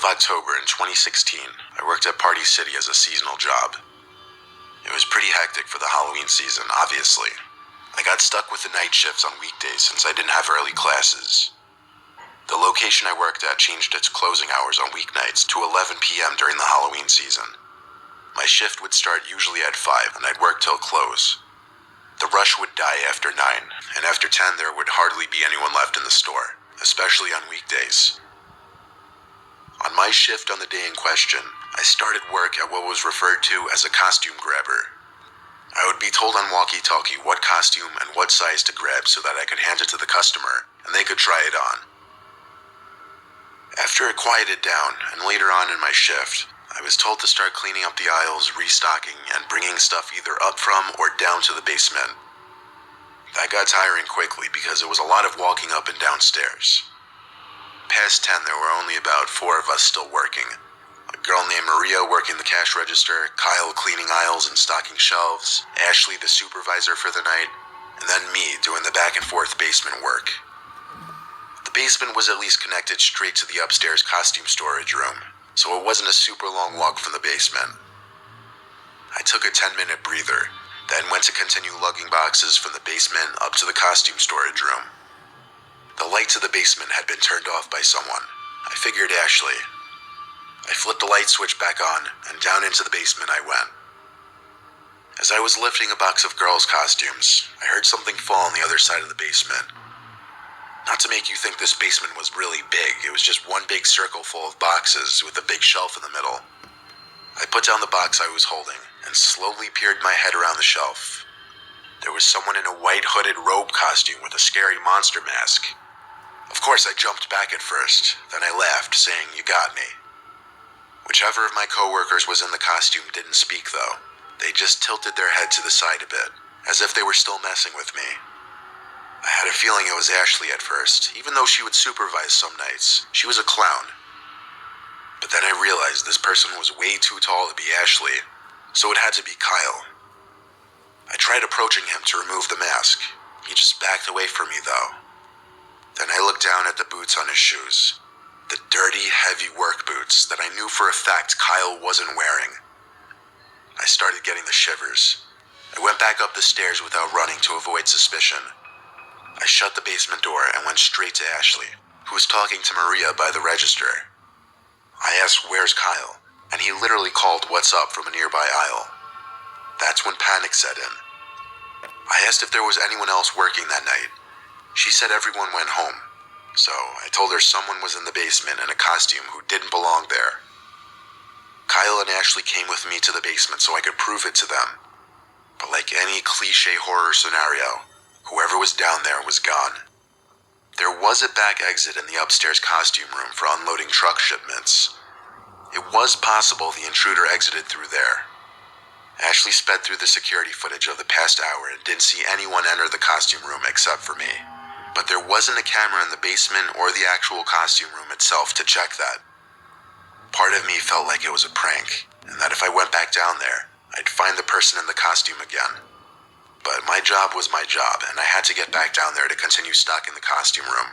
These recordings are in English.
of October in 2016, I worked at Party City as a seasonal job. It was pretty hectic for the Halloween season, obviously. I got stuck with the night shifts on weekdays since I didn't have early classes. The location I worked at changed its closing hours on weeknights to 11 p.m. during the Halloween season. My shift would start usually at 5 and I'd work till close. The rush would die after 9, and after 10 there would hardly be anyone left in the store, especially on weekdays. On my shift on the day in question, I started work at what was referred to as a costume grabber. I would be told on walkie-talkie what costume and what size to grab so that I could hand it to the customer and they could try it on. After it quieted down, and later on in my shift, I was told to start cleaning up the aisles, restocking, and bringing stuff either up from or down to the basement. That got tiring quickly because it was a lot of walking up and downstairs. Past 10, there were only about 4 of us still working. A girl named Maria working the cash register, Kyle cleaning aisles and stocking shelves, Ashley the supervisor for the night, and then me doing the back and forth basement work. The basement was at least connected straight to the upstairs costume storage room, so it wasn't a super long walk from the basement. I took a 10-minute breather, then went to continue lugging boxes from the basement up to the costume storage room. The lights of the basement had been turned off by someone. I figured Ashley. I flipped the light switch back on, and down into the basement I went. As I was lifting a box of girls' costumes, I heard something fall on the other side of the basement. Not to make you think this basement was really big, it was just one big circle full of boxes with a big shelf in the middle. I put down the box I was holding and slowly peered my head around the shelf. There was someone in a white hooded robe costume with a scary monster mask. Of course, I jumped back at first, then I laughed, saying, "You got me." Whichever of my coworkers was in the costume didn't speak, though. They just tilted their head to the side a bit, as if they were still messing with me. I had a feeling it was Ashley at first, even though she would supervise some nights. She was a clown. But then I realized this person was way too tall to be Ashley, so it had to be Kyle. I tried approaching him to remove the mask. He just backed away from me, though. Then I looked down at the boots on his shoes. The dirty, heavy work boots that I knew for a fact Kyle wasn't wearing. I started getting the shivers. I went back up the stairs without running to avoid suspicion. I shut the basement door and went straight to Ashley, who was talking to Maria by the register. I asked, "Where's Kyle?" And he literally called "What's up" from a nearby aisle. That's when panic set in. I asked if there was anyone else working that night. She said everyone went home, so I told her someone was in the basement in a costume who didn't belong there. Kyle and Ashley came with me to the basement so I could prove it to them. But like any cliche horror scenario, whoever was down there was gone. There was a back exit in the upstairs costume room for unloading truck shipments. It was possible the intruder exited through there. Ashley sped through the security footage of the past hour and didn't see anyone enter the costume room except for me. But there wasn't a camera in the basement or the actual costume room itself to check that. Part of me felt like it was a prank, and that if I went back down there, I'd find the person in the costume again. But my job was my job, and I had to get back down there to continue stocking the costume room.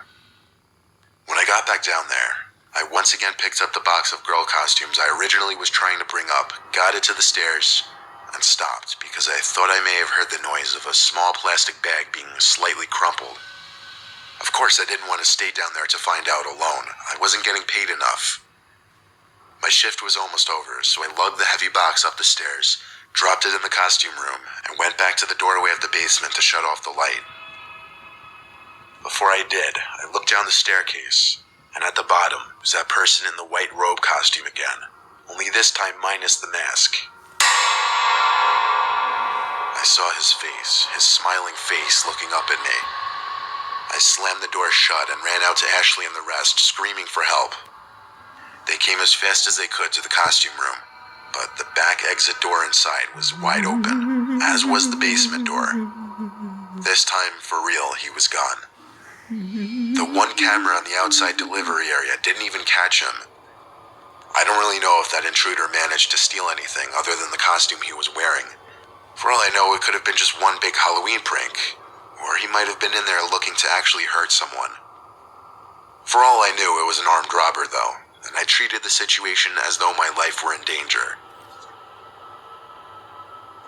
When I got back down there, I once again picked up the box of girl costumes I originally was trying to bring up, got it to the stairs, and stopped because I thought I may have heard the noise of a small plastic bag being slightly crumpled. Of course, I didn't want to stay down there to find out alone. I wasn't getting paid enough. My shift was almost over, so I lugged the heavy box up the stairs, dropped it in the costume room, and went back to the doorway of the basement to shut off the light. Before I did, I looked down the staircase, and at the bottom was that person in the white robe costume again, only this time minus the mask. I saw his face, his smiling face looking up at me. I slammed the door shut and ran out to Ashley and the rest, screaming for help. They came as fast as they could to the costume room, but the back exit door inside was wide open, as was the basement door. This time, for real, he was gone. The one camera on the outside delivery area didn't even catch him. I don't really know if that intruder managed to steal anything other than the costume he was wearing. For all I know, it could have been just one big Halloween prank, or he might have been in there looking to actually hurt someone. For all I knew, it was an armed robber, though, and I treated the situation as though my life were in danger.